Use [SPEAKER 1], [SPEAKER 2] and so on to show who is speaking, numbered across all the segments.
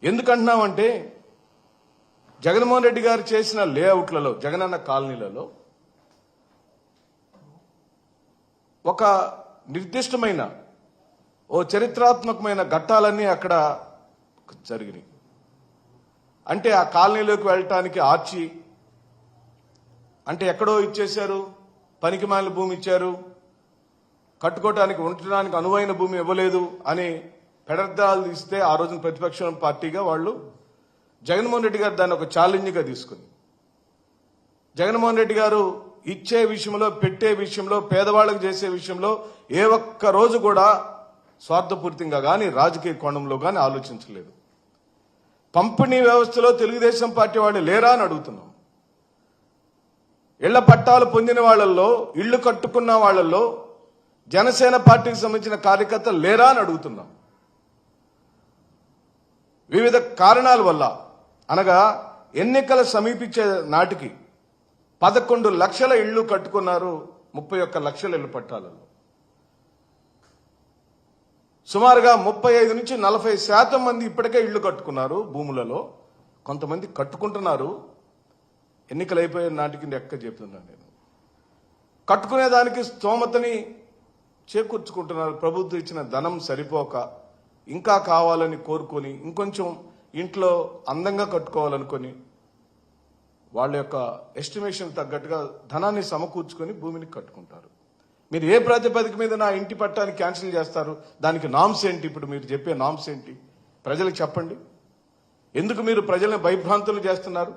[SPEAKER 1] ఎందుకంటున్నామంటే జగన్మోహన్ రెడ్డి గారు చేసిన లేఅవుట్లలో, జగనన్న కాలనీలలో ఒక నిర్దిష్టమైన ఓ చరిత్రాత్మకమైన ఘట్టాలన్నీ అక్కడ జరిగినాయి. అంటే ఆ కాలనీలోకి వెళ్ళటానికి ఆర్చి అంటే ఎక్కడో ఇచ్చేశారు, పనికిమాలిన భూమి ఇచ్చారు, కట్టుకోవటానికి ఉండటానికి అనువైన భూమి ఇవ్వలేదు అని పెడర్థాలు ఇస్తే ఆ రోజున ప్రతిపక్షం పార్టీగా వాళ్ళు జగన్మోహన్ రెడ్డి గారు దాన్ని ఒక ఛాలెంజ్గా తీసుకుని జగన్మోహన్ రెడ్డి గారు ఇచ్చే విషయంలో, పెట్టే విషయంలో, పేదవాళ్లకు చేసే విషయంలో ఏ ఒక్క రోజు కూడా స్వార్థపూరితంగా కానీ రాజకీయ కోణంలో కానీ ఆలోచించలేదు. పంపిణీ వ్యవస్థలో తెలుగుదేశం పార్టీ వాళ్ళు లేరా అని అడుగుతున్నాం. ఇళ్ల పట్టాలు పొందిన వాళ్లలో, ఇళ్లు కట్టుకున్న వాళ్లలో జనసేన పార్టీకి సంబంధించిన కార్యకర్తలు లేరా అని అడుగుతున్నాం. వివిధ కారణాల వల్ల, అనగా ఎన్నికలు సమీపించే నాటికి 11 లక్షల ఇళ్లు కట్టుకున్నారు 31 లక్షల ఇళ్ల పట్టాలలో. సుమారుగా 35 నుంచి 40% మంది ఇప్పటికే ఇళ్లు కట్టుకున్నారు భూములలో. కొంతమంది కట్టుకుంటున్నారు. ఎన్నికలు అయిపోయే నాటికి లెక్క చెప్తున్నాను నేను. కట్టుకునేదానికి స్తోమతని చేకూర్చుకుంటున్నారు. ప్రభుత్వం ఇచ్చిన ధనం సరిపోక ఇంకా కావాలని కోరుకొని, ఇంకొంచెం ఇంట్లో అందంగా కట్టుకోవాలనుకొని వాళ్ళ యొక్క ఎస్టిమేషన్ తగ్గట్టుగా ధనాన్ని సమకూర్చుకొని భూమిని కట్టుకుంటారు. మీరు ఏ ప్రాతిపదిక మీద నా ఇంటి పట్టాన్ని క్యాన్సిల్ చేస్తారు? దానికి నామ్స్ ఏంటి? ఇప్పుడు మీరు చెప్పే నామ్స్ ఏంటి? ప్రజలకు చెప్పండి. ఎందుకు మీరు ప్రజల్ని భయభ్రాంతులు చేస్తున్నారు?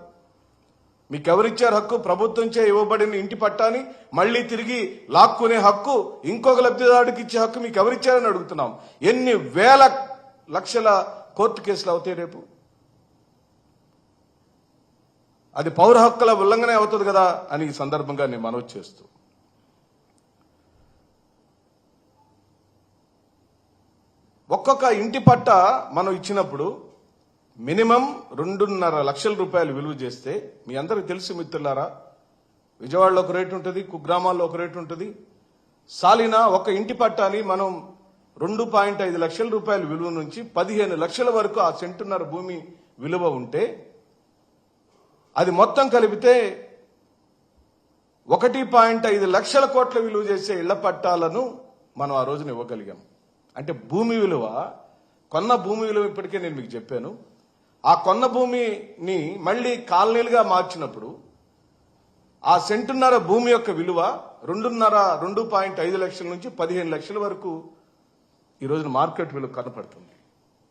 [SPEAKER 1] మీకెవరిచ్చారు హక్కు? ప్రభుత్వంచే ఇవ్వబడిన ఇంటి పట్టాని మళ్లీ తిరిగి లాక్కునే హక్కు, ఇంకొక లబ్ధిదారుడికి ఇచ్చే హక్కు మీకు ఎవరిచ్చారని అడుగుతున్నాం. ఎన్ని వేల లక్షల కోర్టు కేసులు అవుతాయి రేపు? అది పౌర హక్కుల ఉల్లంఘన అవుతుంది కదా అని ఈ సందర్భంగా నేను మనవి చేస్తూ, ఒక్కొక్క ఇంటి పట్ట మనం ఇచ్చినప్పుడు మినిమం 2.5 లక్షల రూపాయలు విలువ చేస్తే, మీ అందరికి తెలుసు మిత్రులారా, విజయవాడలో ఒక రేటు ఉంటుంది, కుగ్రామాల్లో ఒక రేటు ఉంటుంది. సాలినా ఒక ఇంటి పట్టాని మనం 2.5 లక్షల రూపాయల విలువ నుంచి 15 లక్షల వరకు ఆ సెంటున్నర భూమి విలువ ఉంటే, అది మొత్తం కలిపితే 1.5 లక్షల కోట్ల విలువ చేసే ఇళ్ల పట్టాలను మనం ఆ రోజున ఇవ్వగలిగాం. అంటే భూమి విలువ, కొన్న భూమి విలువ ఇప్పటికే నేను మీకు చెప్పాను. ఆ కొన్న భూమిని మళ్లీ కాలనీలుగా మార్చినప్పుడు ఆ సెంటున్నర భూమి యొక్క విలువ 2.5 లక్షల నుంచి 15 లక్షల వరకు ఈ రోజున మార్కెట్ విలువ కనపడుతుంది.